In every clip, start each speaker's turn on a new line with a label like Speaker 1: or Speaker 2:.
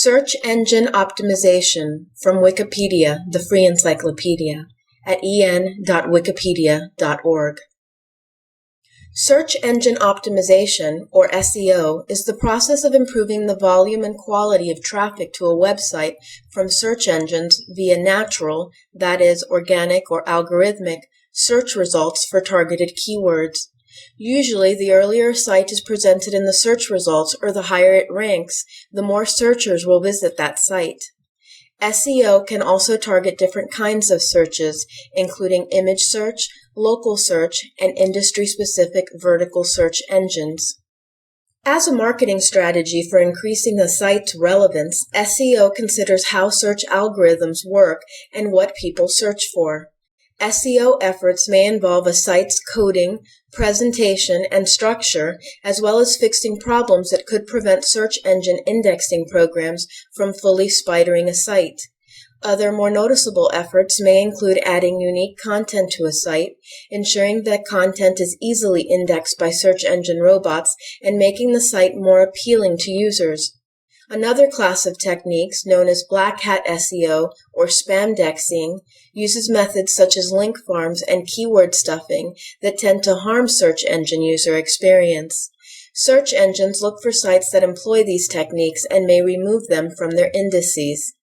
Speaker 1: Search Engine Optimization from Wikipedia, the free encyclopedia, at en.wikipedia.org. Search engine optimization, or SEO, is the process of improving the volume and quality of traffic to a website from search engines via natural, that is, organic or algorithmic, search results for targeted keywords. Usually, the earlier a site is presented in the search results or the higher it ranks, the more searchers will visit that site. SEO can also target different kinds of searches, including image search, local search, and industry-specific vertical search engines. As a marketing strategy for increasing a site's relevance, SEO considers how search algorithms work and what people search for. SEO efforts may involve a site's coding, presentation, and structure, as well as fixing problems that could prevent search engine indexing programs from fully spidering a site. Other more noticeable efforts may include adding unique content to a site, ensuring that content is easily indexed by search engine robots, and making the site more appealing to users. Another class of techniques, known as black hat SEO or spamdexing, uses methods such as link farms and keyword stuffing that tend to harm search engine user experience. Search engines look for sites that employ these techniques and may remove them from their indices.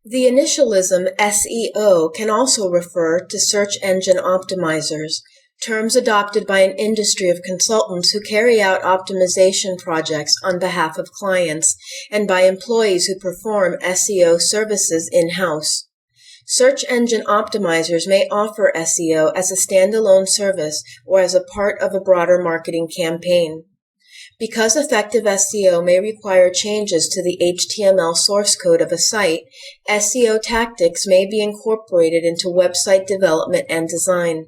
Speaker 1: The initialism SEO can also refer to search engine optimizers, terms adopted by an industry of consultants who carry out optimization projects on behalf of clients and by employees who perform SEO services in-house. Search engine optimizers may offer SEO as a standalone service or as a part of a broader marketing campaign. Because effective SEO may require changes to the HTML source code of a site, SEO tactics may be incorporated into website development and design.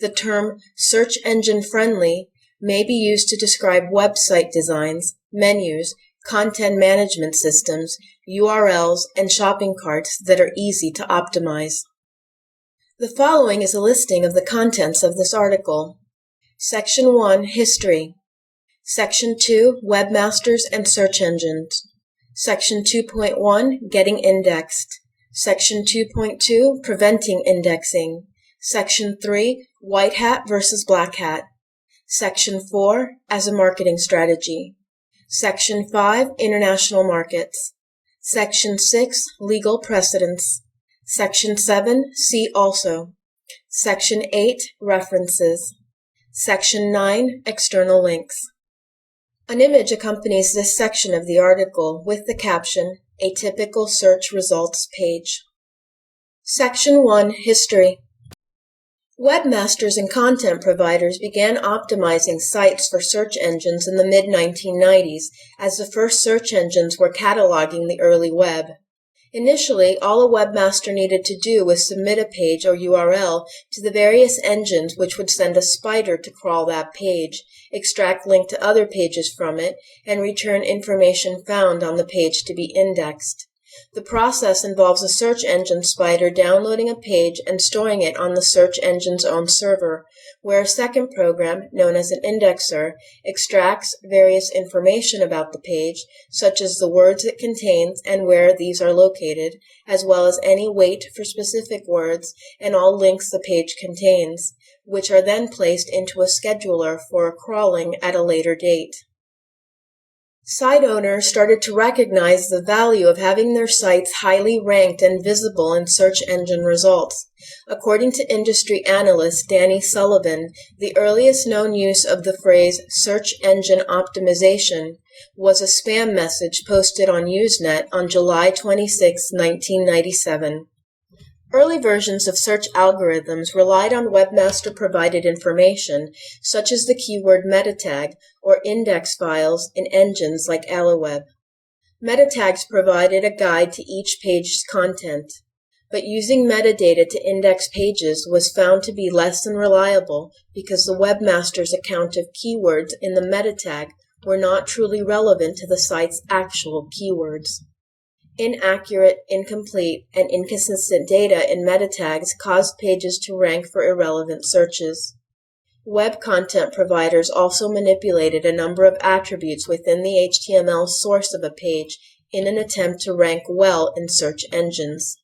Speaker 1: The term search engine friendly may be used to describe website designs, menus, content management systems, URLs, and shopping carts that are easy to optimize. The following is a listing of the contents of this article. Section 1, History. Section 2, Webmasters and Search Engines. Section 2.1, Getting Indexed. Section 2.2, Preventing Indexing. Section 3, White Hat versus Black Hat. Section 4, As a Marketing Strategy. Section 5, International Markets. Section 6, Legal Precedents. Section 7, See Also. Section 8, References. Section 9, External Links. An image accompanies this section of the article with the caption, A Typical Search Results Page. Section 1, History. Webmasters and content providers began optimizing sites for search engines in the mid-1990s as the first search engines were cataloging the early web. Initially, all a webmaster needed to do was submit a page or URL to the various engines which would send a spider to crawl that page, extract link to other pages from it, and return information found on the page to be indexed. The process involves a search engine spider downloading a page and storing it on the search engine's own server, where a second program, known as an indexer, extracts various information about the page, such as the words it contains and where these are located, as well as any weight for specific words and all links the page contains, which are then placed into a scheduler for crawling at a later date. Site owners started to recognize the value of having their sites highly ranked and visible in search engine results. According to industry analyst Danny Sullivan, the earliest known use of the phrase search engine optimization was a spam message posted on Usenet on July 26, 1997. Early versions of search algorithms relied on webmaster-provided information, such as the keyword meta tag or index files in engines like AllowWeb. Meta tags provided a guide to each page's content, but using metadata to index pages was found to be less than reliable because the webmaster's account of keywords in the meta tag were not truly relevant to the site's actual keywords. Inaccurate, incomplete, and inconsistent data in meta tags caused pages to rank for irrelevant searches. Web content providers also manipulated a number of attributes within the HTML source of a page in an attempt to rank well in search engines.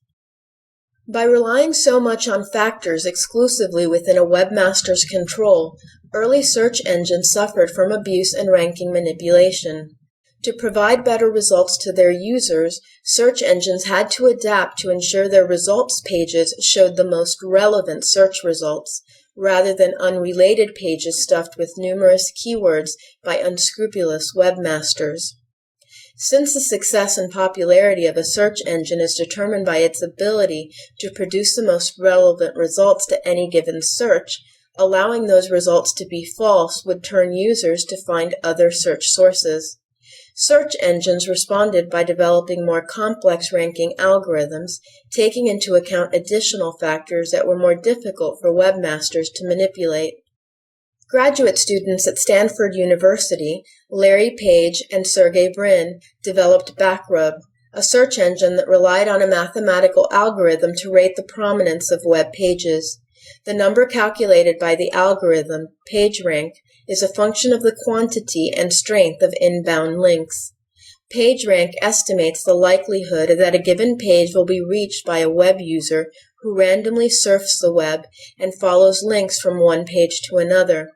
Speaker 1: By relying so much on factors exclusively within a webmaster's control, early search engines suffered from abuse and ranking manipulation. To provide better results to their users, search engines had to adapt to ensure their results pages showed the most relevant search results, rather than unrelated pages stuffed with numerous keywords by unscrupulous webmasters. Since the success and popularity of a search engine is determined by its ability to produce the most relevant results to any given search, allowing those results to be false would turn users to find other search sources. Search engines responded by developing more complex ranking algorithms, taking into account additional factors that were more difficult for webmasters to manipulate. Graduate students at Stanford University, Larry Page and Sergey Brin, developed Backrub, a search engine that relied on a mathematical algorithm to rate the prominence of web pages. The number calculated by the algorithm, PageRank, is a function of the quantity and strength of inbound links. PageRank estimates the likelihood that a given page will be reached by a web user who randomly surfs the web and follows links from one page to another.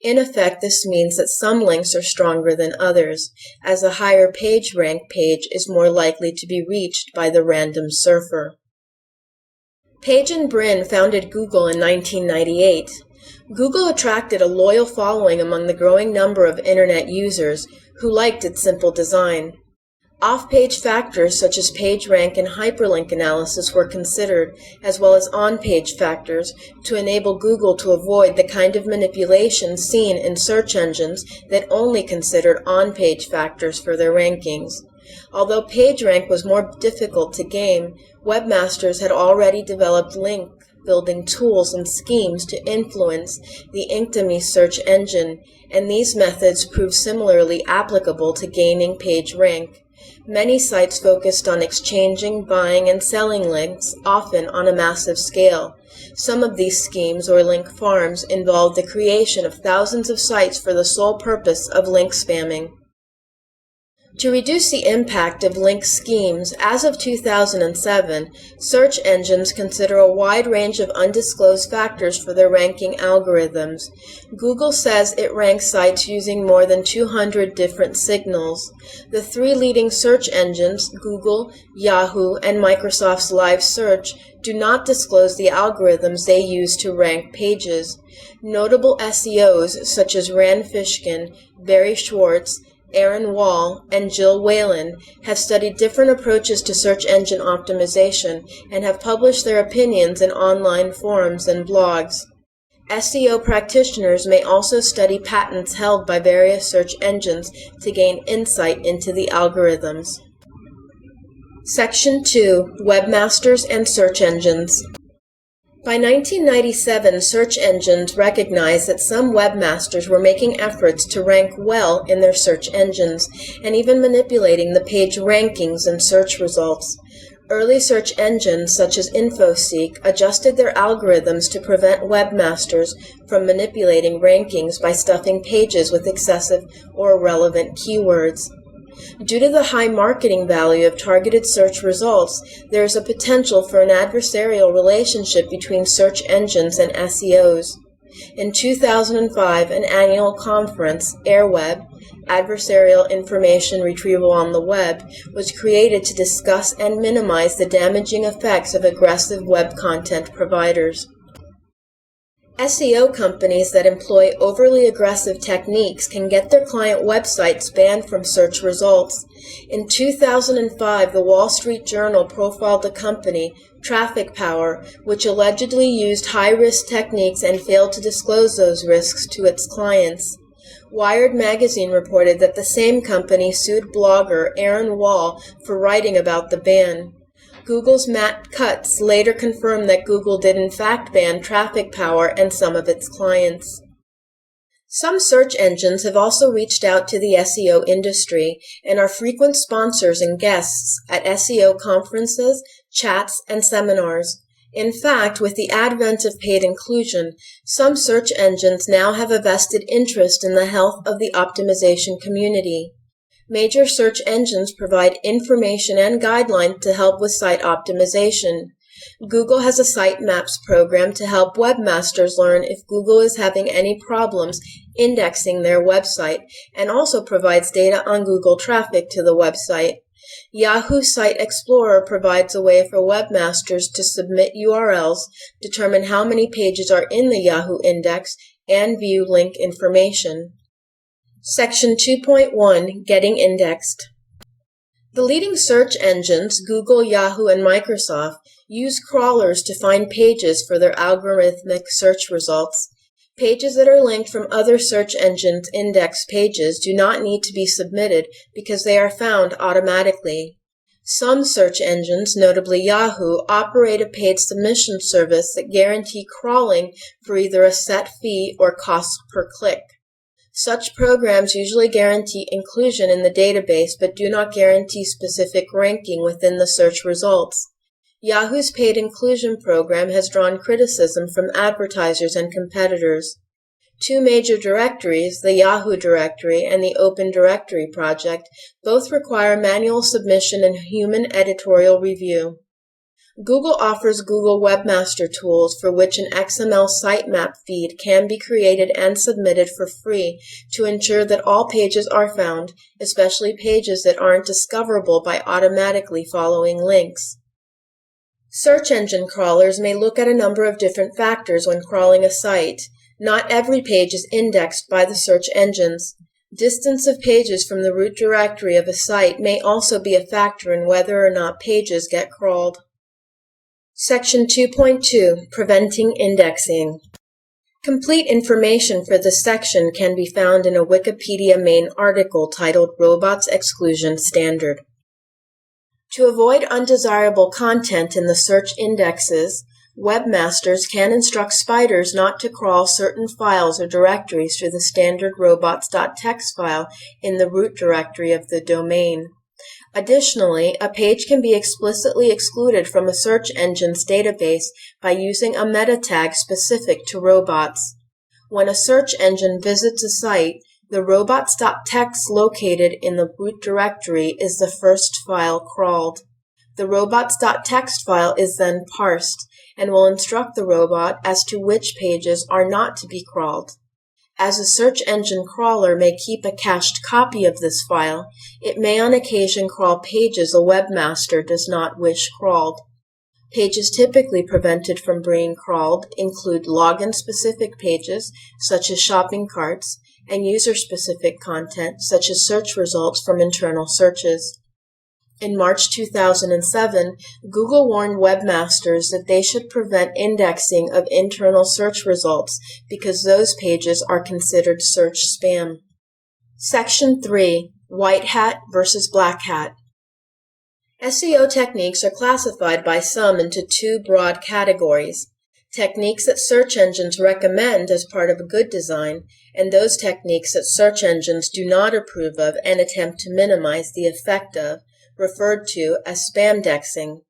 Speaker 1: In effect, this means that some links are stronger than others, as a higher PageRank page is more likely to be reached by the random surfer. Page and Brin founded Google in 1998. Google attracted a loyal following among the growing number of Internet users who liked its simple design. Off-page factors such as PageRank and hyperlink analysis were considered, as well as on-page factors, to enable Google to avoid the kind of manipulation seen in search engines that only considered on-page factors for their rankings. Although PageRank was more difficult to game, webmasters had already developed link-building tools and schemes to influence the Inktomi search engine, and these methods proved similarly applicable to gaining PageRank. Many sites focused on exchanging, buying, and selling links, often on a massive scale. Some of these schemes or link farms involved the creation of thousands of sites for the sole purpose of link spamming. To reduce the impact of link schemes, as of 2007, search engines consider a wide range of undisclosed factors for their ranking algorithms. Google says it ranks sites using more than 200 different signals. The three leading search engines, Google, Yahoo, and Microsoft's Live Search, do not disclose the algorithms they use to rank pages. Notable SEOs such as Rand Fishkin, Barry Schwartz, Aaron Wall, and Jill Whalen have studied different approaches to search engine optimization and have published their opinions in online forums and blogs. SEO practitioners may also study patents held by various search engines to gain insight into the algorithms. Section 2. Webmasters and Search Engines. By 1997, search engines recognized that some webmasters were making efforts to rank well in their search engines, and even manipulating the page rankings and search results. Early search engines, such as InfoSeek, adjusted their algorithms to prevent webmasters from manipulating rankings by stuffing pages with excessive or irrelevant keywords. Due to the high marketing value of targeted search results, there is a potential for an adversarial relationship between search engines and SEOs. In 2005, an annual conference, AirWeb, Adversarial Information Retrieval on the Web, was created to discuss and minimize the damaging effects of aggressive web content providers. SEO companies that employ overly aggressive techniques can get their client websites banned from search results. In 2005, the Wall Street Journal profiled the company, Traffic Power, which allegedly used high-risk techniques and failed to disclose those risks to its clients. Wired magazine reported that the same company sued blogger Aaron Wall for writing about the ban. Google's Matt Cutts later confirmed that Google did in fact ban Traffic Power and some of its clients. Some search engines have also reached out to the SEO industry and are frequent sponsors and guests at SEO conferences, chats, and seminars. In fact, with the advent of paid inclusion, some search engines now have a vested interest in the health of the optimization community. Major search engines provide information and guidelines to help with site optimization. Google has a site maps program to help webmasters learn if Google is having any problems indexing their website, and also provides data on Google traffic to the website. Yahoo Site Explorer provides a way for webmasters to submit URLs, determine how many pages are in the Yahoo index, and view link information. Section 2.1, Getting Indexed. The leading search engines, Google, Yahoo, and Microsoft, use crawlers to find pages for their algorithmic search results. Pages that are linked from other search engines' index pages do not need to be submitted because they are found automatically. Some search engines, notably Yahoo, operate a paid submission service that guarantee crawling for either a set fee or cost per click. Such programs usually guarantee inclusion in the database but do not guarantee specific ranking within the search results. Yahoo's paid inclusion program has drawn criticism from advertisers and competitors. Two major directories, the Yahoo directory and the Open Directory project, both require manual submission and human editorial review. Google offers Google Webmaster Tools, for which an XML sitemap feed can be created and submitted for free to ensure that all pages are found, especially pages that aren't discoverable by automatically following links. Search engine crawlers may look at a number of different factors when crawling a site. Not every page is indexed by the search engines. Distance of pages from the root directory of a site may also be a factor in whether or not pages get crawled. Section 2.2, Preventing Indexing. Complete information for this section can be found in a Wikipedia main article titled Robots Exclusion Standard. To avoid undesirable content in the search indexes, webmasters can instruct spiders not to crawl certain files or directories through the standard robots.txt file in the root directory of the domain. Additionally, a page can be explicitly excluded from a search engine's database by using a meta tag specific to robots. When a search engine visits a site, the robots.txt located in the root directory is the first file crawled. The robots.txt file is then parsed and will instruct the robot as to which pages are not to be crawled. As a search engine crawler may keep a cached copy of this file, it may on occasion crawl pages a webmaster does not wish crawled. Pages typically prevented from being crawled include login-specific pages, such as shopping carts, and user-specific content, such as search results from internal searches. In March 2007, Google warned webmasters that they should prevent indexing of internal search results because those pages are considered search spam. Section 3, White Hat versus Black Hat. SEO techniques are classified by some into two broad categories: techniques that search engines recommend as part of a good design, and those techniques that search engines do not approve of and attempt to minimize the effect of, referred to as spamdexing.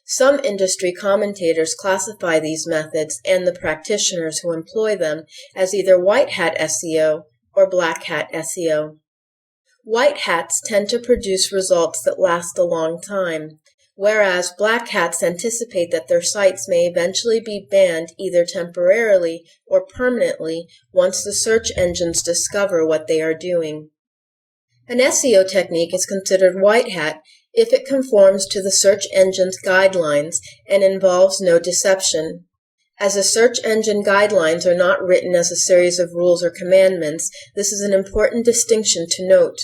Speaker 1: Some industry commentators classify these methods and the practitioners who employ them as either white hat SEO or black hat SEO. White hats tend to produce results that last a long time, whereas black hats anticipate that their sites may eventually be banned either temporarily or permanently once the search engines discover what they are doing. An SEO technique is considered white hat if it conforms to the search engine's guidelines and involves no deception. As the search engine guidelines are not written as a series of rules or commandments, this is an important distinction to note.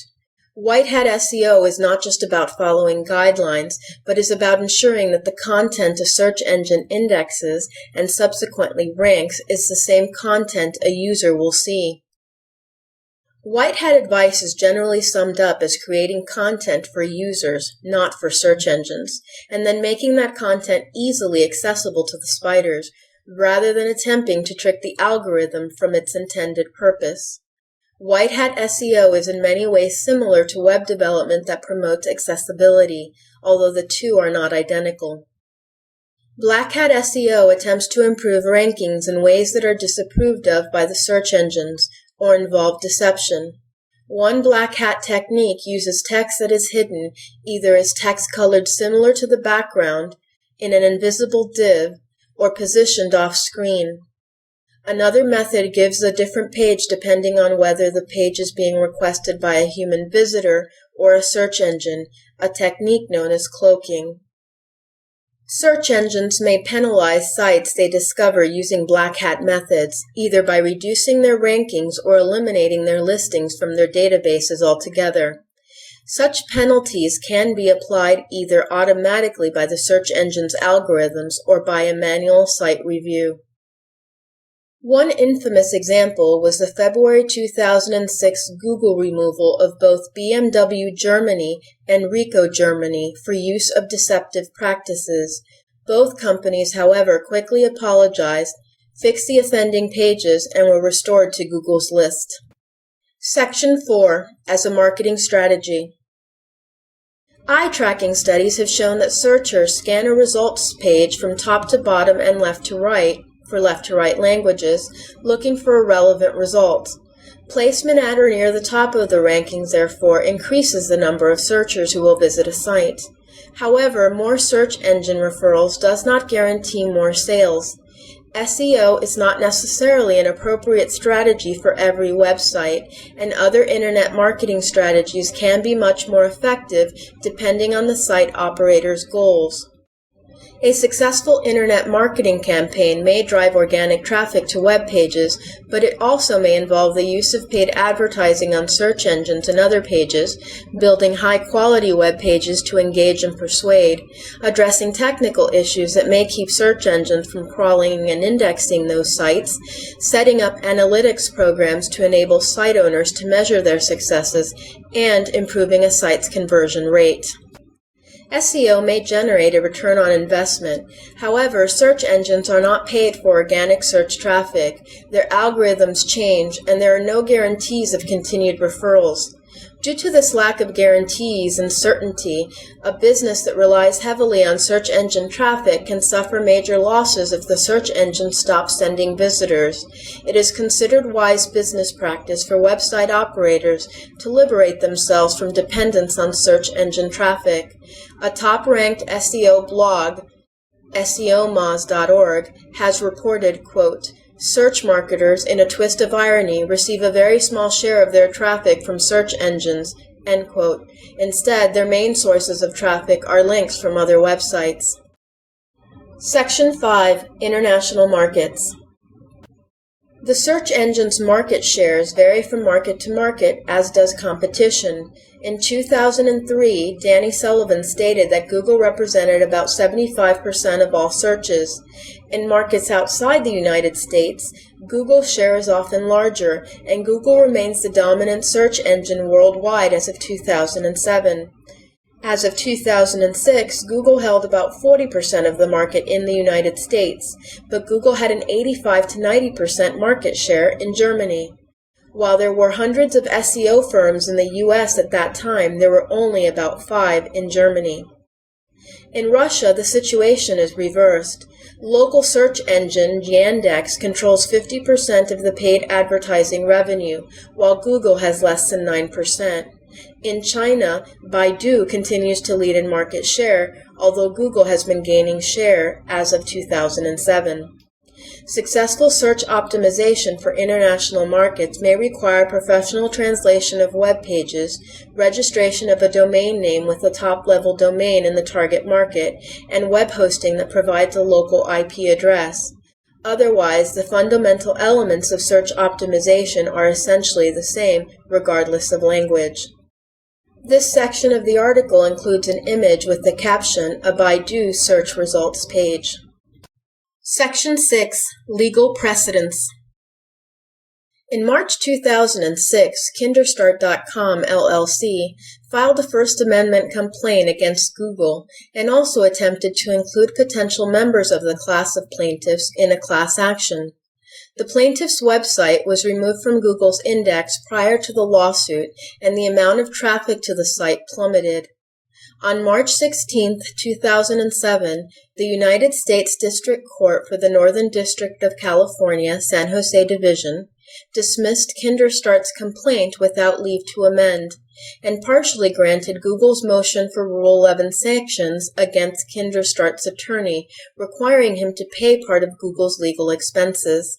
Speaker 1: White hat SEO is not just about following guidelines, but is about ensuring that the content a search engine indexes and subsequently ranks is the same content a user will see. White hat advice is generally summed up as creating content for users, not for search engines, and then making that content easily accessible to the spiders, rather than attempting to trick the algorithm from its intended purpose. White hat SEO is in many ways similar to web development that promotes accessibility, although the two are not identical. Black hat SEO attempts to improve rankings in ways that are disapproved of by the search engines or involve deception. One black hat technique uses text that is hidden either as text colored similar to the background in an invisible div or positioned off screen. Another method gives a different page depending on whether the page is being requested by a human visitor or a search engine, a technique known as cloaking. Search engines may penalize sites they discover using black hat methods, either by reducing their rankings or eliminating their listings from their databases altogether. Such penalties can be applied either automatically by the search engine's algorithms or by a manual site review. One infamous example was the February 2006 Google removal of both BMW Germany and Ricoh Germany for use of deceptive practices. Both companies, however, quickly apologized, fixed the offending pages, and were restored to Google's list. Section 4. As a marketing strategy. Eye tracking studies have shown that searchers scan a results page from top to bottom and left to right, for left-to-right languages, looking for a relevant result. Placement at or near the top of the rankings, therefore, increases the number of searchers who will visit a site. However, more search engine referrals does not guarantee more sales. SEO is not necessarily an appropriate strategy for every website, and other internet marketing strategies can be much more effective depending on the site operator's goals. A successful internet marketing campaign may drive organic traffic to web pages, but it also may involve the use of paid advertising on search engines and other pages, building high-quality web pages to engage and persuade, addressing technical issues that may keep search engines from crawling and indexing those sites, setting up analytics programs to enable site owners to measure their successes, and improving a site's conversion rate. SEO may generate a return on investment. However, search engines are not paid for organic search traffic. Their algorithms change, and there are no guarantees of continued referrals. Due to this lack of guarantees and certainty, a business that relies heavily on search engine traffic can suffer major losses if the search engine stops sending visitors. It is considered wise business practice for website operators to liberate themselves from dependence on search engine traffic. A top-ranked SEO blog, SEOmoz.org, has reported, quote, "Search marketers, in a twist of irony, receive a very small share of their traffic from search engines," end quote. Instead, their main sources of traffic are links from other websites. Section 5. International Markets. The search engine's market shares vary from market to market, as does competition. In 2003, Danny Sullivan stated that Google represented about 75% of all searches. In markets outside the United States, Google's share is often larger, and Google remains the dominant search engine worldwide as of 2007. As of 2006, Google held about 40% of the market in the United States, but Google had an 85 to 90% market share in Germany. While there were hundreds of SEO firms in the US at that time, there were only about 5 in Germany. In Russia, the situation is reversed. Local search engine Yandex controls 50% of the paid advertising revenue, while Google has less than 9%. In China, Baidu continues to lead in market share, although Google has been gaining share as of 2007. Successful search optimization for international markets may require professional translation of web pages, registration of a domain name with a top-level domain in the target market, and web hosting that provides a local IP address. Otherwise, the fundamental elements of search optimization are essentially the same, regardless of language. This section of the article includes an image with the caption, "A Baidu search results page." Section 6. Legal Precedents. In March 2006, Kinderstart.com LLC filed a First Amendment complaint against Google and also attempted to include potential members of the class of plaintiffs in a class action. The plaintiff's website was removed from Google's index prior to the lawsuit, and the amount of traffic to the site plummeted. On March 16, 2007, the United States District Court for the Northern District of California, San Jose Division, dismissed Kinderstart's complaint without leave to amend, and partially granted Google's motion for Rule 11 sanctions against Kinderstart's attorney, requiring him to pay part of Google's legal expenses.